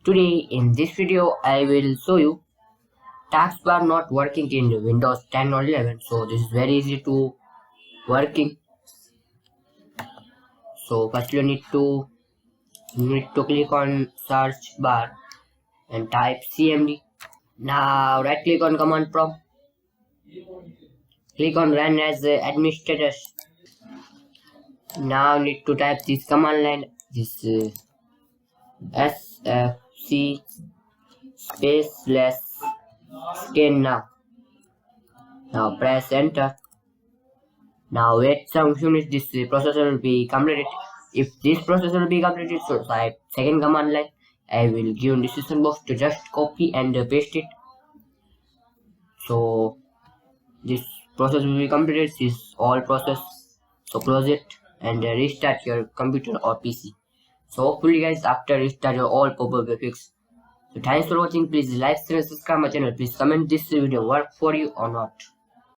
Today in this video I will show you Taskbar not working in Windows 10 or 11. So this is very easy to working. So first you need to click on search bar and type CMD. Now right click on command prompt. Click on run as administrator. Now need to type this command line, this sfc space slash scan now. Now press enter. Now wait some few minutes, this processor will be completed. If this processor will be completed, so type second command line. I will give in description box to just copy and paste it. So this process will be completed, this all process. So close it and restart your computer or PC. So hopefully guys, after restart your all pop-up will fix. So thanks for watching. Please like, share, subscribe my channel. Please comment this video work for you or not.